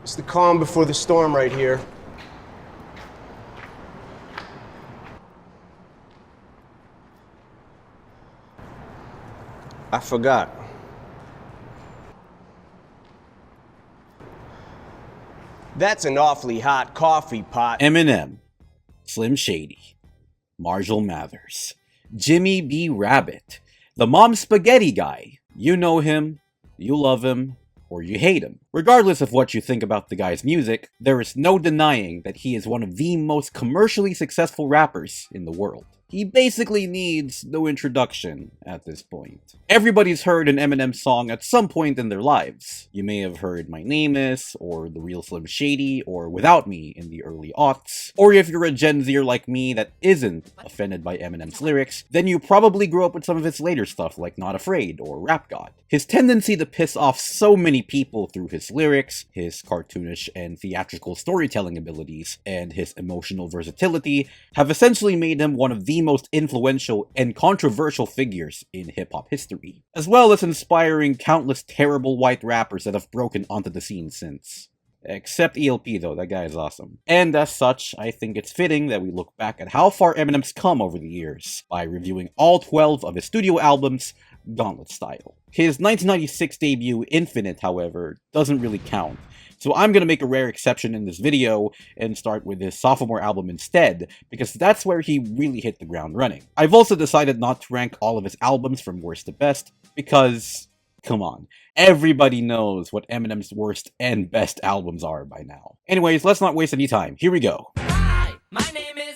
It's the calm before the storm right here. I forgot. That's an awfully hot coffee pot. Eminem, Slim Shady, Marshall Mathers, Jimmy B. Rabbit, the Mom Spaghetti Guy. You know him, you love him, or you hate him. Regardless of what you think about the guy's music, there is no denying that he is one of the most commercially successful rappers in the world. He basically needs no introduction at this point. Everybody's heard an Eminem song at some point in their lives. You may have heard My Name Is, or The Real Slim Shady, or Without Me in the early aughts. Or if you're a Gen Zer like me that isn't offended by Eminem's lyrics, then you probably grew up with some of his later stuff like Not Afraid or Rap God. His tendency to piss off so many people through his lyrics, his cartoonish and theatrical storytelling abilities, and his emotional versatility have essentially made him one of the most influential and controversial figures in hip-hop history, as well as inspiring countless terrible white rappers that have broken onto the scene since. Except ELP though, that guy is awesome. And as such, I think it's fitting that we look back at how far Eminem's come over the years, by reviewing all 12 of his studio albums, Gauntlet style. His 1996 debut, Infinite, however, doesn't really count, so I'm gonna make a rare exception in this video and start with his sophomore album instead, because that's where he really hit the ground running. I've also decided not to rank all of his albums from worst to best, because, come on, everybody knows what Eminem's worst and best albums are by now. Anyways, let's not waste any time, here we go. Hi, my name is...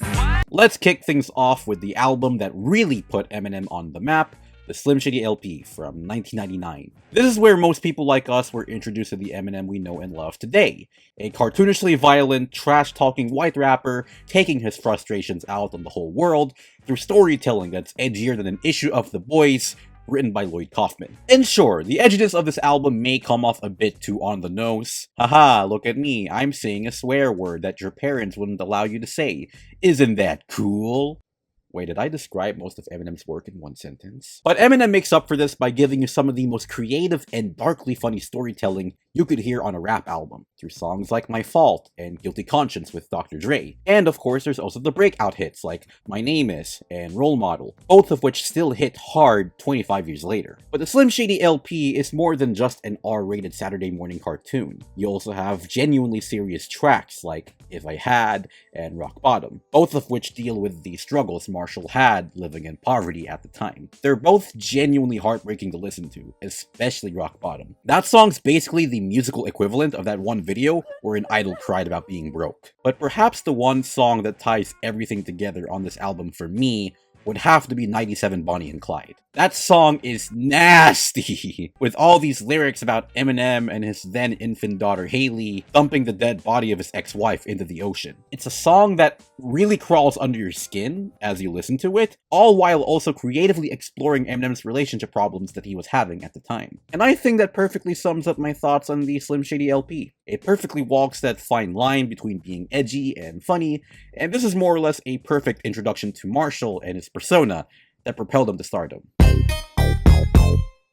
Let's kick things off with the album that really put Eminem on the map, the Slim Shady LP from 1999. This is where most people like us were introduced to the Eminem we know and love today. A cartoonishly violent, trash-talking white rapper taking his frustrations out on the whole world through storytelling that's edgier than an issue of The Boys, written by Lloyd Kaufman. And sure, the edginess of this album may come off a bit too on the nose. Haha, look at me, I'm saying a swear word that your parents wouldn't allow you to say. Isn't that cool? Wait, did I describe most of Eminem's work in one sentence? But Eminem makes up for this by giving you some of the most creative and darkly funny storytelling you could hear on a rap album, through songs like My Fault and Guilty Conscience with Dr. Dre. And of course, there's also the breakout hits like My Name Is and Role Model, both of which still hit hard 25 years later. But the Slim Shady LP is more than just an R-rated Saturday morning cartoon. You also have genuinely serious tracks like If I Had and Rock Bottom, both of which deal with the struggles Marshall had living in poverty at the time. They're both genuinely heartbreaking to listen to, especially Rock Bottom. That song's basically the musical equivalent of that one video where an idol cried about being broke. But perhaps the one song that ties everything together on this album for me would have to be 97 Bonnie and Clyde. That song is nasty, with all these lyrics about Eminem and his then infant daughter Haley dumping the dead body of his ex-wife into the ocean. It's a song that really crawls under your skin as you listen to it, all while also creatively exploring Eminem's relationship problems that he was having at the time. And I think that perfectly sums up my thoughts on the Slim Shady LP. It perfectly walks that fine line between being edgy and funny, and this is more or less a perfect introduction to Marshall and his persona that propelled him to stardom.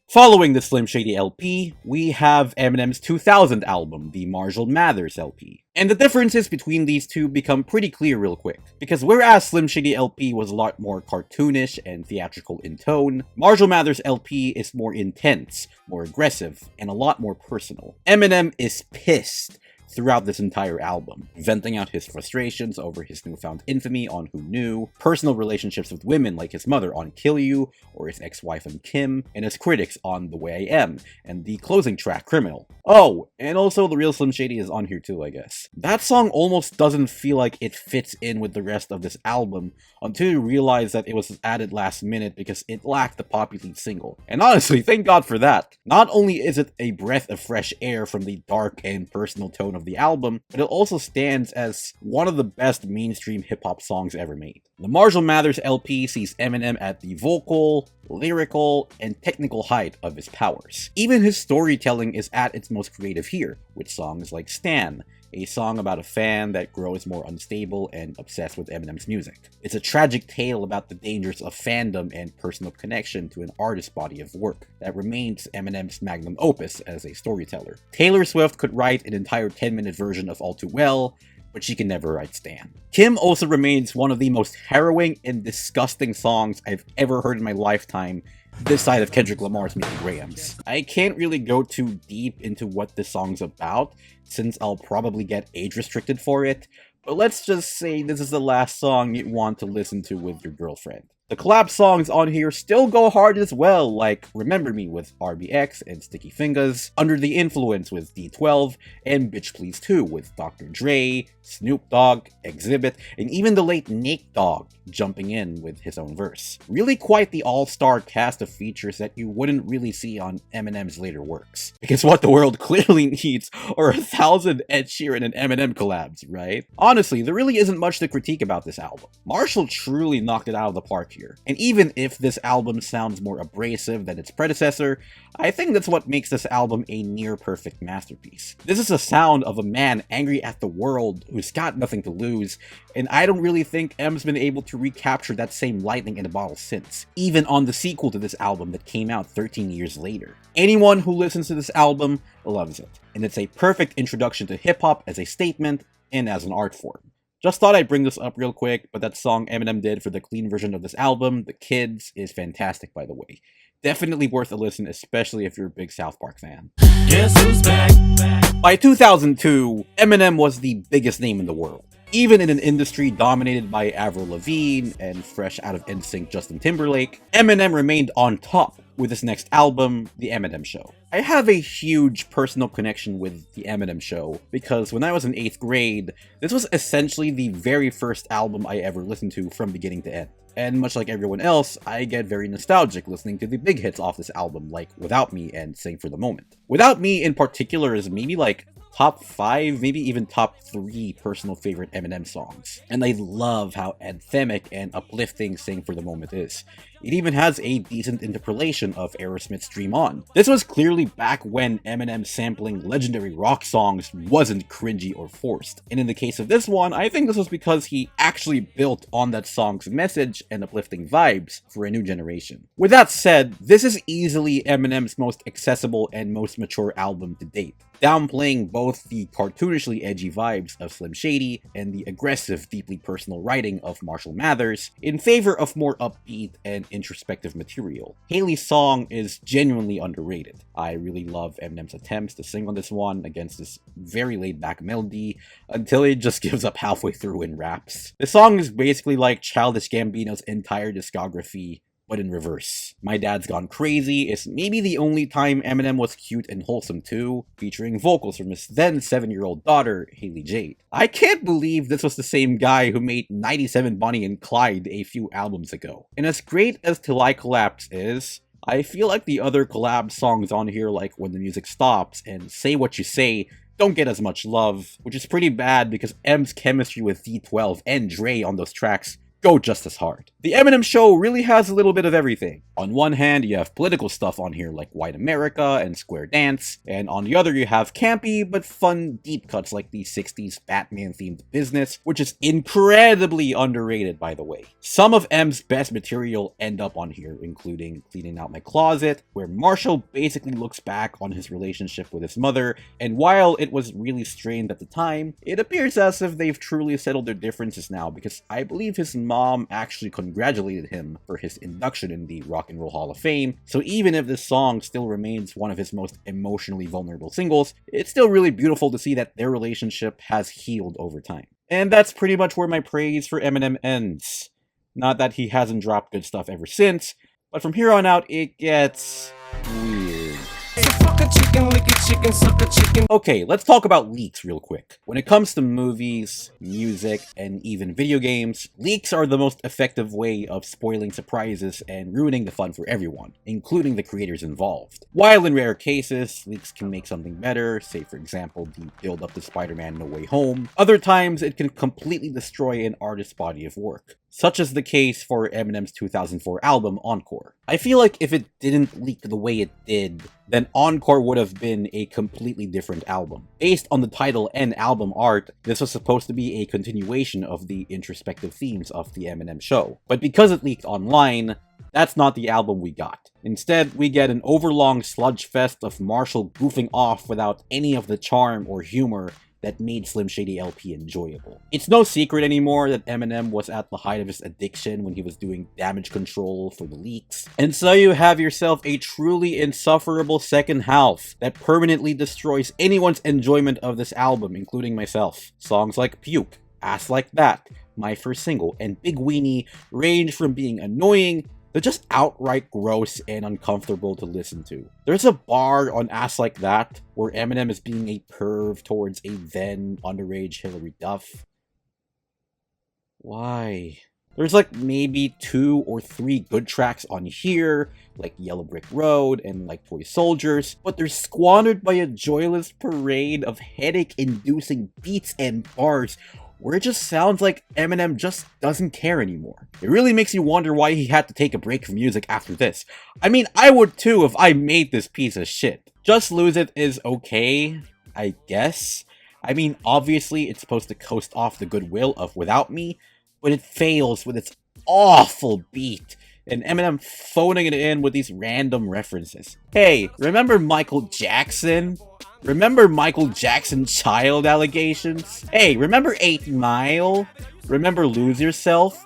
Following the Slim Shady LP, we have Eminem's 2000 album, the Marshall Mathers LP. And the differences between these two become pretty clear real quick, because whereas Slim Shady LP was a lot more cartoonish and theatrical in tone, Marshall Mathers LP is more intense, more aggressive, and a lot more personal. Eminem is pissed throughout this entire album, venting out his frustrations over his newfound infamy on Who Knew, personal relationships with women like his mother on Kill You, or his ex-wife on Kim, and his critics on The Way I Am, and the closing track, Criminal. Oh, and also The Real Slim Shady is on here too, I guess. That song almost doesn't feel like it fits in with the rest of this album, until you realize that it was added last minute because it lacked the poppy lead single. And honestly, thank God for that. Not only is it a breath of fresh air from the dark and personal tone of the album, but it also stands as one of the best mainstream hip-hop songs ever made. The Marshall Mathers LP sees Eminem at the vocal, lyrical, and technical height of his powers. Even his storytelling is at its most creative here, with songs like Stan, a song about a fan that grows more unstable and obsessed with Eminem's music. It's a tragic tale about the dangers of fandom and personal connection to an artist's body of work that remains Eminem's magnum opus as a storyteller. Taylor Swift could write an entire 10-minute version of All Too Well, but she can never write Stan. Kim also remains one of the most harrowing and disgusting songs I've ever heard in my lifetime, this side of Kendrick Lamar's Meet the Grahams. I can't really go too deep into what this song's about, since I'll probably get age restricted for it, but let's just say this is the last song you'd want to listen to with your girlfriend. The collab songs on here still go hard as well, like Remember Me with RBX and Sticky Fingers, Under the Influence with D12, and Bitch Please 2 with Dr. Dre, Snoop Dogg, Exhibit, and even the late Nate Dogg jumping in with his own verse. Really quite the all-star cast of features that you wouldn't really see on Eminem's later works. Because what the world clearly needs are 1,000 Ed Sheeran and Eminem collabs, right? Honestly, there really isn't much to critique about this album. Marshall truly knocked it out of the park here. And even if this album sounds more abrasive than its predecessor, I think that's what makes this album a near-perfect masterpiece. This is the sound of a man angry at the world who's got nothing to lose, and I don't really think M's been able to recapture that same lightning in a bottle since, even on the sequel to this album that came out 13 years later. Anyone who listens to this album loves it, and it's a perfect introduction to hip-hop as a statement and as an art form. Just thought I'd bring this up real quick, but that song Eminem did for the clean version of this album, The Kids, is fantastic by the way. Definitely worth a listen, especially if you're a big South Park fan. Guess who's back? By 2002, Eminem was the biggest name in the world. Even in an industry dominated by Avril Lavigne and fresh out of NSYNC Justin Timberlake, Eminem remained on top with his next album, The Eminem Show. I have a huge personal connection with The Eminem Show because when I was in 8th grade, this was essentially the very first album I ever listened to from beginning to end. And much like everyone else, I get very nostalgic listening to the big hits off this album like Without Me and Sing for the Moment. Without Me in particular is maybe like top 5, maybe even top 3 personal favorite Eminem songs. And I love how anthemic and uplifting Sing for the Moment is. It even has a decent interpolation of Aerosmith's Dream On. This was clearly back when Eminem sampling legendary rock songs wasn't cringy or forced. And in the case of this one, I think this was because he actually built on that song's message and uplifting vibes for a new generation. With that said, this is easily Eminem's most accessible and most mature album to date, downplaying both the cartoonishly edgy vibes of Slim Shady and the aggressive, deeply personal writing of Marshall Mathers in favor of more upbeat and introspective material. Haley's song is genuinely underrated. I really love Eminem's attempts to sing on this one against this very laid-back melody until it just gives up halfway through and raps. The song is basically like Childish Gambino's entire discography, but in reverse. My Dad's Gone Crazy is maybe the only time Eminem was cute and wholesome too, featuring vocals from his then 7-year-old daughter, Haley Jade. I can't believe this was the same guy who made 97 Bonnie and Clyde a few albums ago. And as great as Till I Collapse is, I feel like the other collab songs on here like When the Music Stops and Say What You Say don't get as much love, which is pretty bad because M's chemistry with D12 and Dre on those tracks go just as hard. The Eminem Show really has a little bit of everything. On one hand, you have political stuff on here like White America and Square Dance, and on the other you have campy but fun deep cuts like the 60s Batman-themed Business, which is incredibly underrated by the way. Some of M's best material end up on here, including Cleaning Out My Closet, where Marshall basically looks back on his relationship with his mother, and while it was really strained at the time, it appears as if they've truly settled their differences now because I believe his mom actually congratulated him for his induction in the Rock and Roll Hall of Fame, so even if this song still remains one of his most emotionally vulnerable singles, it's still really beautiful to see that their relationship has healed over time. And that's pretty much where my praise for Eminem ends. Not that he hasn't dropped good stuff ever since, but from here on out it gets weird. Okay, let's talk about leaks real quick. When it comes to movies, music, and even video games, leaks are the most effective way of spoiling surprises and ruining the fun for everyone, including the creators involved. While in rare cases, leaks can make something better, say for example the build up to Spider-Man No Way Home, other times it can completely destroy an artist's body of work. such as the case for Eminem's 2004 album, Encore. I feel like if it didn't leak the way it did, then Encore would have been a completely different album. Based on the title and album art, this was supposed to be a continuation of the introspective themes of the Eminem Show. But because it leaked online, that's not the album we got. Instead, we get an overlong sludge fest of Marshall goofing off without any of the charm or humor that made Slim Shady LP enjoyable. It's no secret anymore that Eminem was at the height of his addiction when he was doing damage control for the leaks. And so you have yourself a truly insufferable second half that permanently destroys anyone's enjoyment of this album, including myself. Songs like Puke, Ass Like That, my first single, and Big Weenie range from being annoying to just outright gross and uncomfortable to listen to. There's a bar on Ass Like That where Eminem is being a perv towards a then underage Hilary Duff. Why? There's like maybe 2 or 3 good tracks on here, like Yellow Brick Road and like Toy Soldiers, but they're squandered by a joyless parade of headache-inducing beats and bars where it just sounds like Eminem just doesn't care anymore. It really makes you wonder why he had to take a break from music after this. I mean, I would too if I made this piece of shit. Just Lose It is okay, I guess. I mean, obviously it's supposed to coast off the goodwill of Without Me, but it fails with its awful beat, and Eminem phoning it in with these random references. Hey, remember Michael Jackson? Remember Michael Jackson child allegations? Hey, remember 8 Mile? Remember Lose Yourself?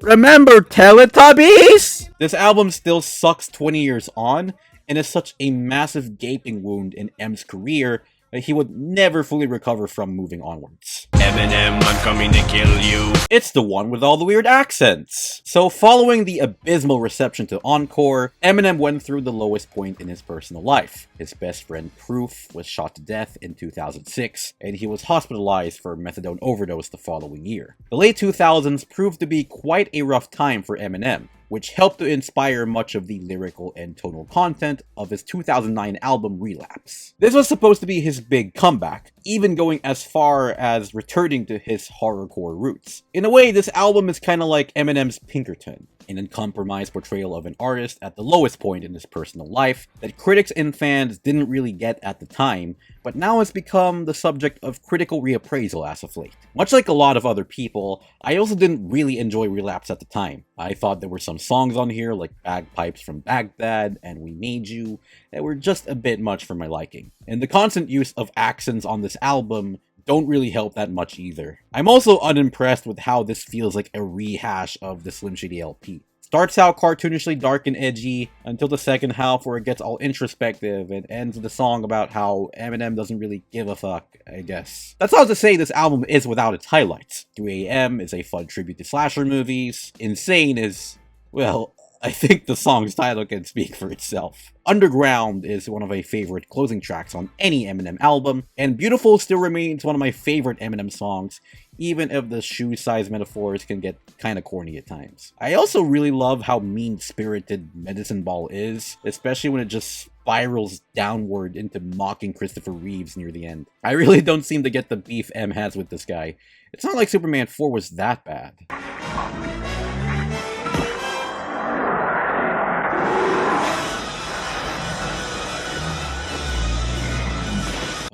Remember Teletubbies? This album still sucks 20 years on, and is such a massive gaping wound in M's career that he would never fully recover from moving onwards. Eminem, I'm coming to kill you. It's the one with all the weird accents. So following the abysmal reception to Encore, Eminem went through the lowest point in his personal life. His best friend Proof was shot to death in 2006, and he was hospitalized for methadone overdose the following year. The late 2000s proved to be quite a rough time for Eminem, which helped to inspire much of the lyrical and tonal content of his 2009 album Relapse. This was supposed to be his big comeback, even going as far as returning to his horrorcore roots. In a way, this album is kinda like Eminem's Pinkerton, an uncompromised portrayal of an artist at the lowest point in his personal life that critics and fans didn't really get at the time, but now has become the subject of critical reappraisal as of late. Much like a lot of other people, I also didn't really enjoy Relapse at the time. I thought there were some songs on here like Bagpipes from Baghdad and We Made You that were just a bit much for my liking. And the constant use of accents on this album don't really help that much either. I'm also unimpressed with how this feels like a rehash of the Slim Shady LP. Starts out cartoonishly dark and edgy, until the second half where it gets all introspective and ends with a song about how Eminem doesn't really give a fuck, I guess. That's not to say this album is without its highlights. 3AM is a fun tribute to slasher movies. Insane is, well, I think the song's title can speak for itself. Underground is one of my favorite closing tracks on any Eminem album, and Beautiful still remains one of my favorite Eminem songs, even if the shoe size metaphors can get kinda corny at times. I also really love how mean-spirited Medicine Ball is, especially when it just spirals downward into mocking Christopher Reeves near the end. I really don't seem to get the beef M has with this guy. It's not like Superman 4 was that bad.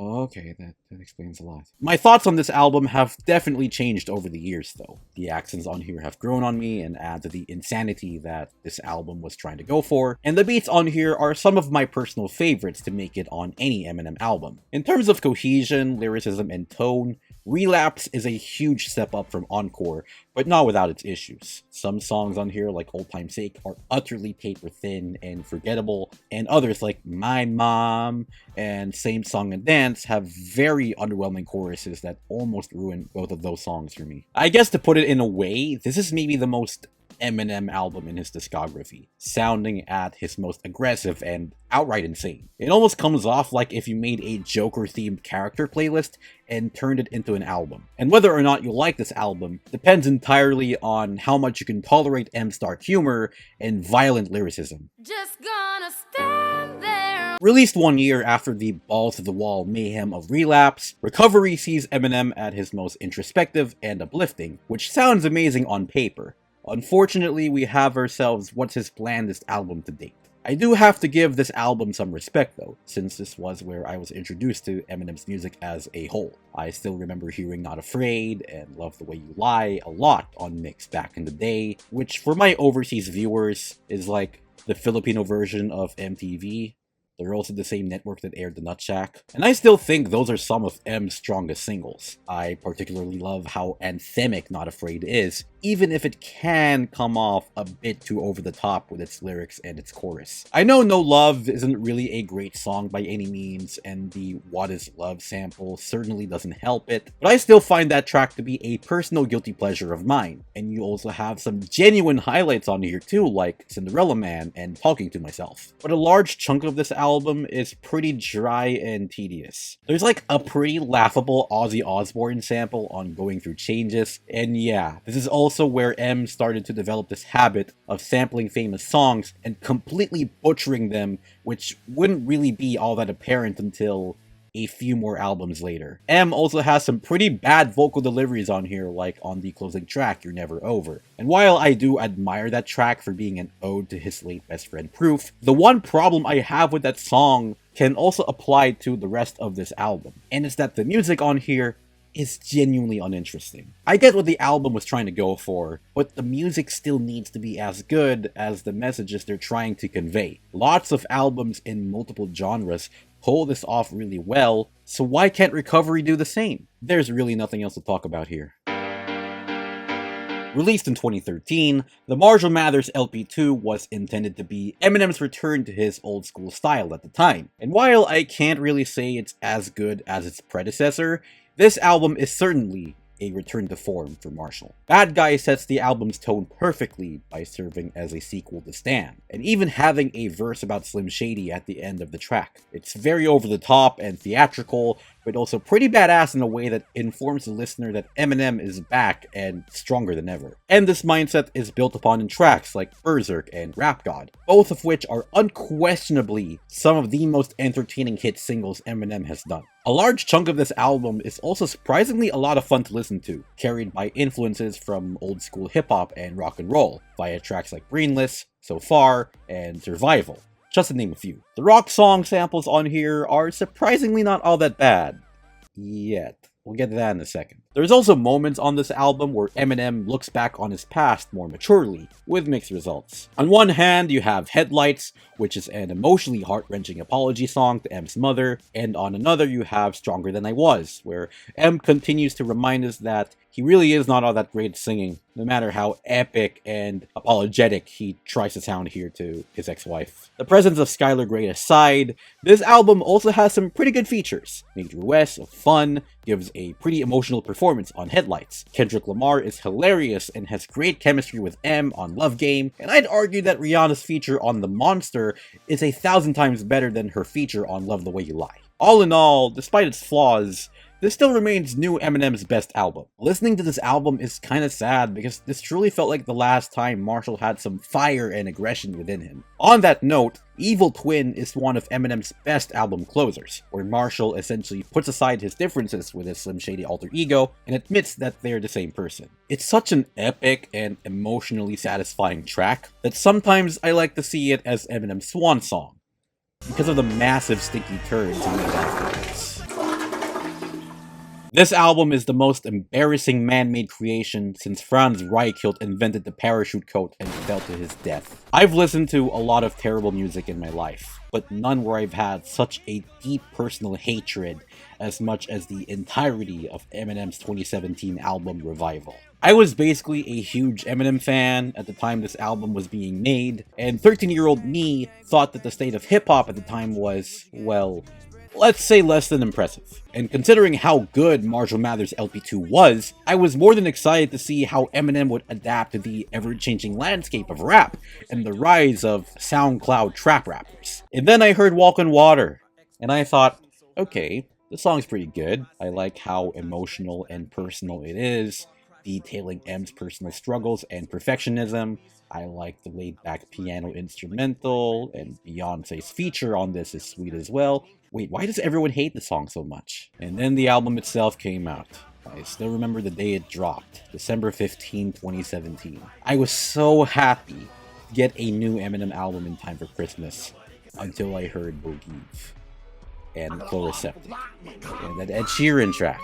Okay, that explains a lot. My thoughts on this album have definitely changed over the years, though. The accents on here have grown on me and add to the insanity that this album was trying to go for, and the beats on here are some of my personal favorites to make it on any Eminem album. In terms of cohesion, lyricism, and tone, Relapse is a huge step up from Encore, but not without its issues. Some songs on here, like Old Time's Sake, are utterly paper-thin and forgettable, and others like My Mom and Same Song and Dance have very underwhelming choruses that almost ruin both of those songs for me. I guess to put it in a way, this is maybe the most Eminem album in his discography, sounding at his most aggressive and outright insane. It almost comes off like if you made a Joker-themed character playlist and turned it into an album. And whether or not you like this album depends entirely on how much you can tolerate M's dark humor and violent lyricism. Just gonna stand there. Released 1 year after the balls-to-the-wall mayhem of Relapse, Recovery sees Eminem at his most introspective and uplifting, which sounds amazing on paper. Unfortunately, we have ourselves what's his blandest album to date. I do have to give this album some respect though, since this was where I was introduced to Eminem's music as a whole. I still remember hearing Not Afraid and Love the Way You Lie a lot on mix back in the day, which for my overseas viewers is like the Filipino version of MTV. They're also the same network that aired The Nutshack. And I still think those are some of M's strongest singles. I particularly love how anthemic Not Afraid is, even if it can come off a bit too over the top with its lyrics and its chorus. I know No Love isn't really a great song by any means, and the What Is Love sample certainly doesn't help it, but I still find that track to be a personal guilty pleasure of mine. And you also have some genuine highlights on here too, like Cinderella Man and Talking to Myself. But a large chunk of this album is pretty dry and tedious. There's like a pretty laughable Ozzy Osbourne sample on Going Through Changes, and yeah, this is also where M started to develop this habit of sampling famous songs and completely butchering them, which wouldn't really be all that apparent until a few more albums later. M also has some pretty bad vocal deliveries on here, like on the closing track, You're Never Over. And while I do admire that track for being an ode to his late best friend Proof, the one problem I have with that song can also apply to the rest of this album, and it's that the music on here is genuinely uninteresting. I get what the album was trying to go for, but the music still needs to be as good as the messages they're trying to convey. Lots of albums in multiple genres pull this off really well, so why can't Recovery do the same? There's really nothing else to talk about here. Released in 2013, the Marshall Mathers LP2 was intended to be Eminem's return to his old school style at the time. And while I can't really say it's as good as its predecessor, this album is certainly a return to form for Marshall. Bad Guy sets the album's tone perfectly by serving as a sequel to Stan, and even having a verse about Slim Shady at the end of the track. It's very over the top and theatrical, but also pretty badass in a way that informs the listener that Eminem is back and stronger than ever. And this mindset is built upon in tracks like Berserk and Rap God, both of which are unquestionably some of the most entertaining hit singles Eminem has done. A large chunk of this album is also surprisingly a lot of fun to listen to, carried by influences from old school hip-hop and rock and roll, via tracks like Brainless, So Far, and Survival, just to name a few. The rock song samples on here are surprisingly not all that bad. Yet. We'll get to that in a second. There's also moments on this album where Eminem looks back on his past more maturely, with mixed results. On one hand, you have Headlights, which is an emotionally heart-wrenching apology song to M's mother, and on another you have Stronger Than I Was, where M continues to remind us that he really is not all that great at singing, no matter how epic and apologetic he tries to sound here to his ex-wife. The presence of Skylar Grey aside, this album also has some pretty good features. Major West, of Fun, gives a pretty emotional performance on Headlights. Kendrick Lamar is hilarious and has great chemistry with M on Love Game, and I'd argue that Rihanna's feature on The Monster is 1,000 times better than her feature on Love the Way You Lie. All in all, despite its flaws, this still remains new Eminem's best album. Listening to this album is kinda sad because this truly felt like the last time Marshall had some fire and aggression within him. On that note, Evil Twin is one of Eminem's best album closers, where Marshall essentially puts aside his differences with his Slim Shady alter ego and admits that they're the same person. It's such an epic and emotionally satisfying track that sometimes I like to see it as Eminem's swan song, because of the massive stinky turds he made afterwards. This album is the most embarrassing man-made creation since Franz Reichelt invented the parachute coat and fell to his death. I've listened to a lot of terrible music in my life, but none where I've had such a deep personal hatred as much as the entirety of Eminem's 2017 album Revival. I was basically a huge Eminem fan at the time this album was being made, and 13-year-old me thought that the state of hip-hop at the time was, well, let's say less than impressive. And considering how good Marshall Mathers LP2 was, I was more than excited to see how Eminem would adapt to the ever-changing landscape of rap and the rise of SoundCloud trap rappers. And then I heard Walk on Water, and I thought, okay, the song's pretty good. I like how emotional and personal it is, detailing M's personal struggles and perfectionism. I like the laid-back piano instrumental, and Beyonce's feature on this is sweet as well. Wait, why does everyone hate the song so much? And then the album itself came out. I still remember the day it dropped, December 15, 2017. I was so happy to get a new Eminem album in time for Christmas, until I heard Believe and Chloroceptive and that Ed Sheeran track.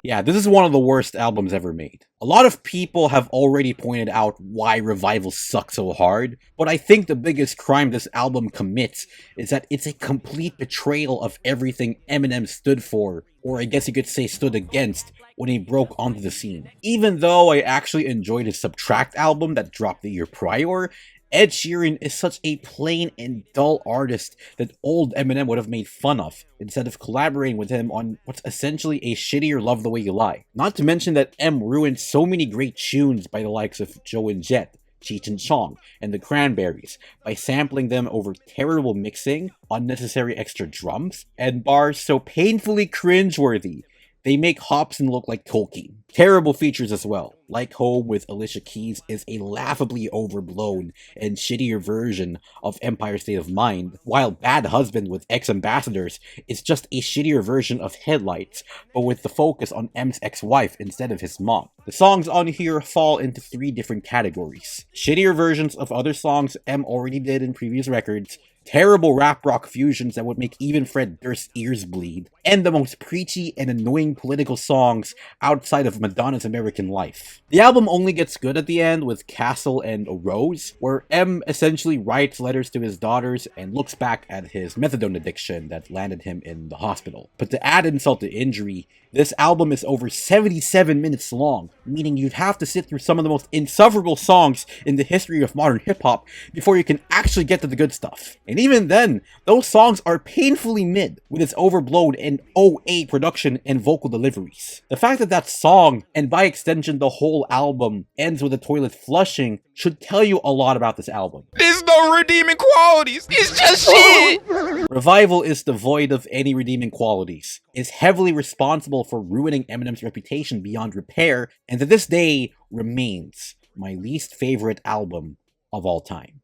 Yeah, this is one of the worst albums ever made. A lot of people have already pointed out why Revival sucks so hard, but I think the biggest crime this album commits is that it's a complete betrayal of everything Eminem stood for, or I guess you could say stood against, when he broke onto the scene. Even though I actually enjoyed his Subtract album that dropped the year prior, Ed Sheeran is such a plain and dull artist that old Eminem would have made fun of, instead of collaborating with him on what's essentially a shittier Love the Way You Lie. Not to mention that M ruined so many great tunes by the likes of Joe and Jet, Cheech and Chong, and the Cranberries by sampling them over terrible mixing, unnecessary extra drums, and bars so painfully cringeworthy they make Hobson look like Tolkien. Terrible features as well. Like Home with Alicia Keys is a laughably overblown and shittier version of Empire State of Mind, while Bad Husband with Ex-Ambassadors is just a shittier version of Headlights, but with the focus on M's ex-wife instead of his mom. The songs on here fall into 3 different categories. Shittier versions of other songs M already did in previous records, terrible rap rock fusions that would make even Fred Durst's ears bleed, and the most preachy and annoying political songs outside of Madonna's American Life. The album only gets good at the end with Castle and A Rose, where M essentially writes letters to his daughters and looks back at his methadone addiction that landed him in the hospital. But to add insult to injury, this album is over 77 minutes long, meaning you'd have to sit through some of the most insufferable songs in the history of modern hip-hop before you can actually get to the good stuff. And even then, those songs are painfully mid, with its overblown and OA production and vocal deliveries. The fact that that song, and by extension the whole album, ends with a toilet flushing should tell you a lot about this album. There's no redeeming qualities. It's just shit. Revival is devoid of any redeeming qualities, is heavily responsible for ruining Eminem's reputation beyond repair, and to this day remains my least favorite album of all time.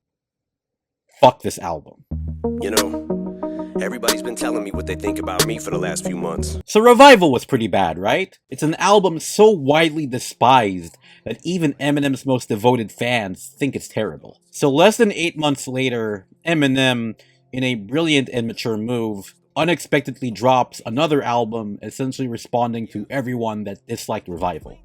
Fuck this album. You know, everybody's been telling me what they think about me for the last few months. So Revival was pretty bad, right? It's an album so widely despised that even Eminem's most devoted fans think it's terrible. So less than 8 months later, Eminem, in a brilliant and mature move, unexpectedly drops another album essentially responding to everyone that disliked Revival.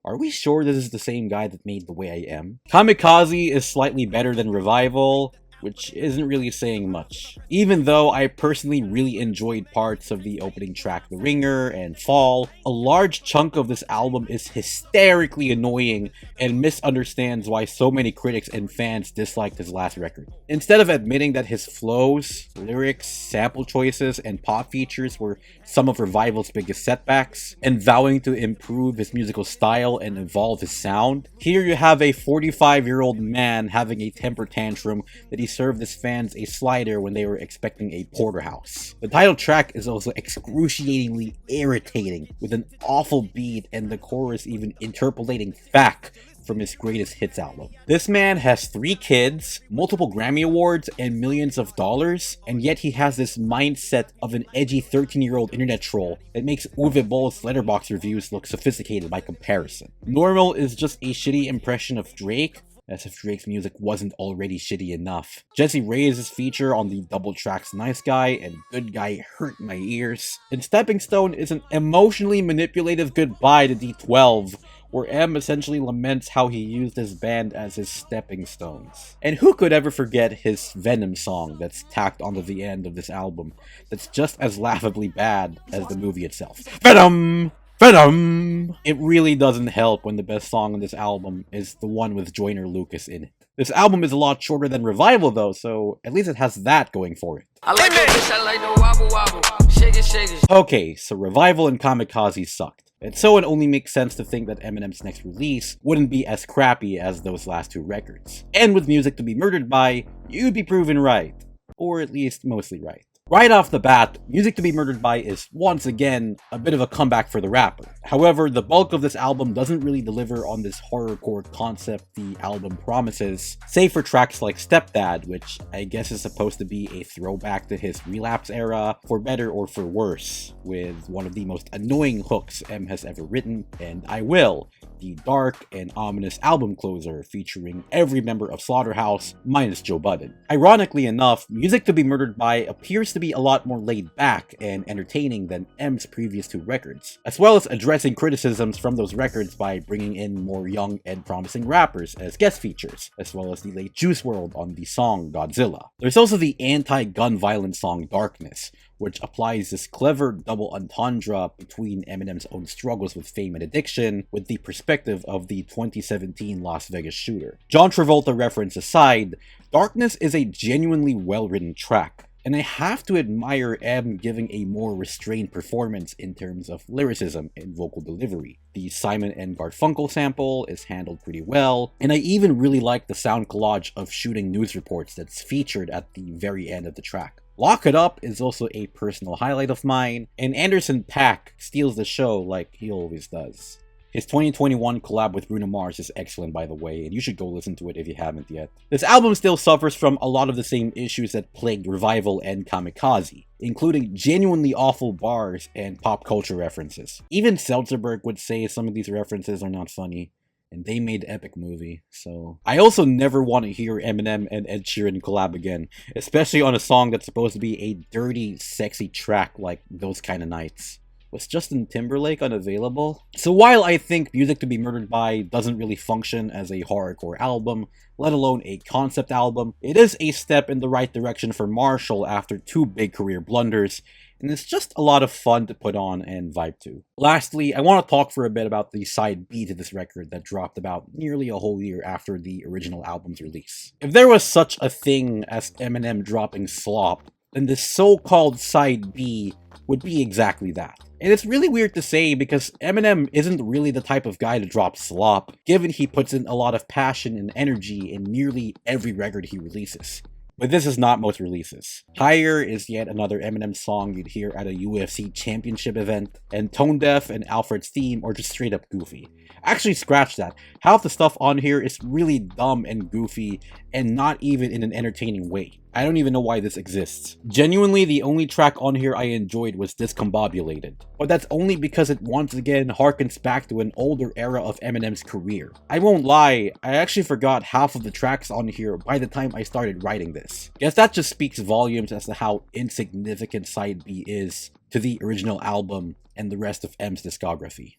Are we sure this is the same guy that made The Way I Am? Kamikaze is slightly better than Revival, which isn't really saying much. Even though I personally really enjoyed parts of the opening track The Ringer and Fall, a large chunk of this album is hysterically annoying and misunderstands why so many critics and fans disliked his last record. Instead of admitting that his flows, lyrics, sample choices, and pop features were some of Revival's biggest setbacks, and vowing to improve his musical style and evolve his sound, here you have a 45-year-old man having a temper tantrum that he served his fans a slider when they were expecting a porterhouse. The title track is also excruciatingly irritating, with an awful beat and the chorus even interpolating back from his greatest hits album. This man has 3 kids, multiple Grammy Awards, and millions of dollars, and yet he has this mindset of an edgy 13-year-old internet troll that makes Uwe Boll's Letterboxd reviews look sophisticated by comparison. Normal is just a shitty impression of Drake, as if Drake's music wasn't already shitty enough. Jesse Reyes' feature on the double tracks Nice Guy and Good Guy hurt my ears. And Stepping Stone is an emotionally manipulative goodbye to D12, where M essentially laments how he used his band as his stepping stones. And who could ever forget his Venom song that's tacked onto the end of this album, that's just as laughably bad as the movie itself. Venom! Venom! It really doesn't help when the best song on this album is the one with Joyner Lucas in it. This album is a lot shorter than Revival though, so at least it has that going for it. I like the wobble wobble, shake it, shake it. Okay, so Revival and Kamikaze sucked. And so it only makes sense to think that Eminem's next release wouldn't be as crappy as those last 2 records. And with music to be murdered by, you'd be proven right. Or at least mostly right. Right off the bat, Music to be Murdered By is once again a bit of a comeback for the rapper. However, the bulk of this album doesn't really deliver on this horrorcore concept the album promises, save for tracks like Stepdad, which I guess is supposed to be a throwback to his Relapse era, for better or for worse, with one of the most annoying hooks M has ever written, and I Will, the dark and ominous album closer featuring every member of Slaughterhouse minus Joe Budden. Ironically enough, Music to be Murdered By appears to be a lot more laid back and entertaining than M's previous two records, as well as addressing criticisms from those records by bringing in more young and promising rappers as guest features, as well as the late Juice WRLD on the song Godzilla. There's also the anti-gun violence song Darkness, which applies this clever double entendre between Eminem's own struggles with fame and addiction with the perspective of the 2017 Las Vegas shooter. John Travolta reference aside, Darkness is a genuinely well-written track, and I have to admire M giving a more restrained performance in terms of lyricism and vocal delivery. The Simon and Garfunkel sample is handled pretty well, and I even really like the sound collage of shooting news reports that's featured at the very end of the track. Lock It Up is also a personal highlight of mine, and Anderson .Paak steals the show like he always does. His 2021 collab with Bruno Mars is excellent, by the way, and you should go listen to it if you haven't yet. This album still suffers from a lot of the same issues that plagued Revival and Kamikaze, including genuinely awful bars and pop culture references. Even Seltzerberg would say some of these references are not funny, and they made the epic movie, so... I also never want to hear Eminem and Ed Sheeran collab again, especially on a song that's supposed to be a dirty, sexy track like Those Kinda Nights. Was Justin Timberlake unavailable? So while I think Music to be Murdered By doesn't really function as a horrorcore album, let alone a concept album, it is a step in the right direction for Marshall after two big career blunders, and it's just a lot of fun to put on and vibe to. Lastly, I want to talk for a bit about the side B to this record that dropped about nearly a whole year after the original album's release. If there was such a thing as Eminem dropping slop, then this so-called side B would be exactly that. And it's really weird to say because Eminem isn't really the type of guy to drop slop, given he puts in a lot of passion and energy in nearly every record he releases. But this is not most releases. Higher is yet another Eminem song you'd hear at a UFC championship event, and Tone Deaf and Alfred's Theme are just straight up goofy. Actually, scratch that. Half the stuff on here is really dumb and goofy, and not even in an entertaining way. I don't even know why this exists. Genuinely, the only track on here I enjoyed was Discombobulated, but that's only because it once again harkens back to an older era of Eminem's career. I won't lie, I actually forgot half of the tracks on here by the time I started writing this. Guess that just speaks volumes as to how insignificant Side B is to the original album and the rest of M's discography.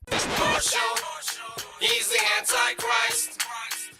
He's the Antichrist.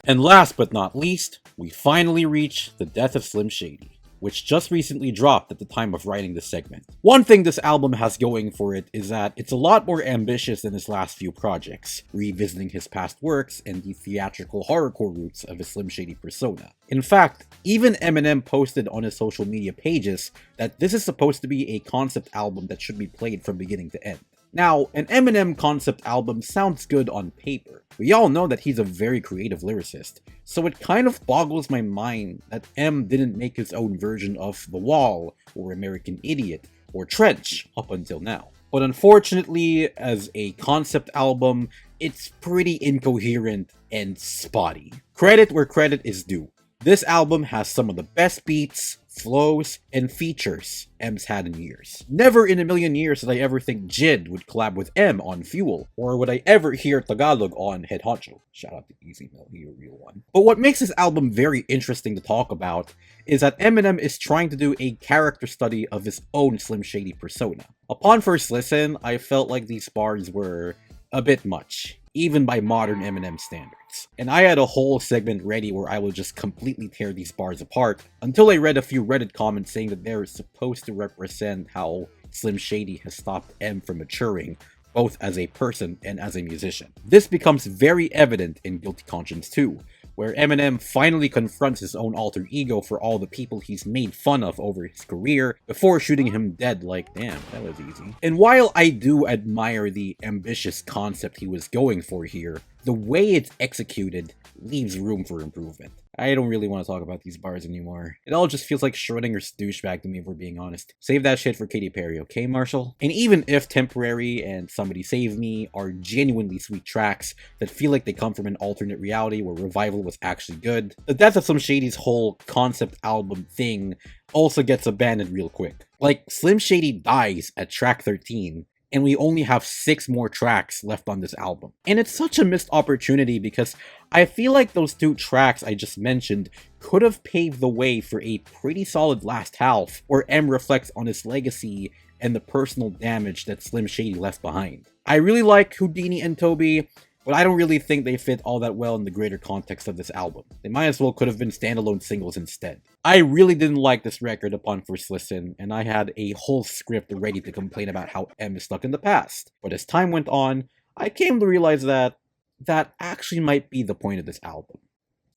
And last but not least, we finally reach The Death of Slim Shady, which just recently dropped at the time of writing this segment. One thing this album has going for it is that it's a lot more ambitious than his last few projects, revisiting his past works and the theatrical horrorcore roots of his Slim Shady persona. In fact, even Eminem posted on his social media pages that this is supposed to be a concept album that should be played from beginning to end. Now, an Eminem concept album sounds good on paper. We all know that he's a very creative lyricist, so it kind of boggles my mind that M didn't make his own version of The Wall, or American Idiot, or Trench up until now. But unfortunately, as a concept album, it's pretty incoherent and spotty. Credit where credit is due. This album has some of the best beats, flows, and features M's had in years. Never in a million years did I ever think Jid would collab with M on Fuel, or would I ever hear Tagalog on Head Honcho. Shout out to Easy Mill, he a real one. But what makes this album very interesting to talk about is that Eminem is trying to do a character study of his own Slim Shady persona. Upon first listen, I felt like these bars were a bit much, even by modern Eminem standards. And I had a whole segment ready where I would just completely tear these bars apart, until I read a few Reddit comments saying that they're supposed to represent how Slim Shady has stopped M from maturing, both as a person and as a musician. This becomes very evident in Guilty Conscience 2, where Eminem finally confronts his own alter ego for all the people he's made fun of over his career before shooting him dead like, damn, that was easy. And while I do admire the ambitious concept he was going for here, the way it's executed leaves room for improvement. I don't really want to talk about these bars anymore. It all just feels like Schrodinger's douchebag to me, if we're being honest. Save that shit for Katy Perry, okay, Marshall? And even if Temporary and Somebody Save Me are genuinely sweet tracks that feel like they come from an alternate reality where Revival was actually good, the death of Slim Shady's whole concept album thing also gets abandoned real quick. Like, Slim Shady dies at track 13, and we only have 6 more tracks left on this album. And it's such a missed opportunity because I feel like those 2 tracks I just mentioned could have paved the way for a pretty solid last half, where M reflects on his legacy and the personal damage that Slim Shady left behind. I really like Houdini and Toby, but I don't really think they fit all that well in the greater context of this album. They might as well could have been standalone singles instead. I really didn't like this record upon first listen, and I had a whole script ready to complain about how M is stuck in the past. But as time went on, I came to realize that that actually might be the point of this album.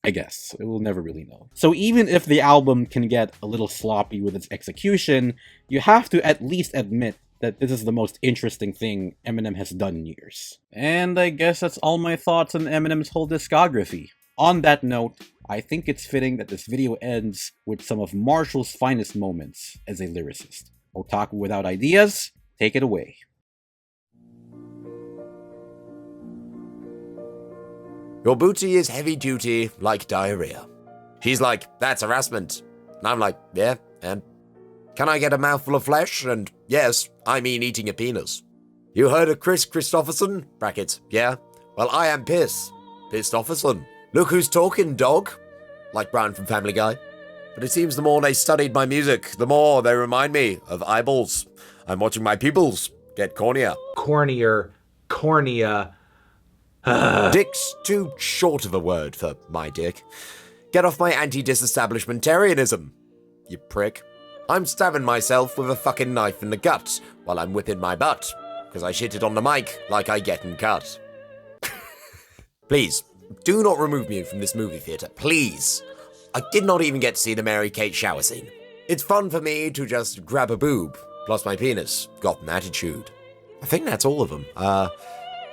I guess. We'll never really know. So even if the album can get a little sloppy with its execution, you have to at least admit that this is the most interesting thing Eminem has done in years. And I guess that's all my thoughts on Eminem's whole discography. On that note, I think it's fitting that this video ends with some of Marshall's finest moments as a lyricist. Otaku without ideas, take it away. Your booty is heavy duty like diarrhea. She's like, that's harassment. And I'm like, yeah, and? Can I get a mouthful of flesh? And yes, I mean eating a penis. You heard of Chris Christopherson? Brackets, yeah. Well, I am Piss Christopherson. Look who's talking, dog. Like Brian from Family Guy. But it seems the more they studied my music, the more they remind me of eyeballs. I'm watching my pupils get cornea. Cornea. Dick's too short of a word for my dick. Get off my anti-disestablishmentarianism, you prick. I'm stabbing myself with a fucking knife in the gut while I'm whipping my butt, because I shitted on the mic like I getting cut. Please, do not remove me from this movie theatre, please. I did not even get to see the Mary-Kate shower scene. It's fun for me to just grab a boob, plus my penis got an attitude. I think that's all of them.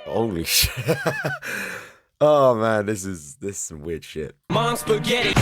Holy shit. Oh man, this is some weird shit. Mom spaghetti.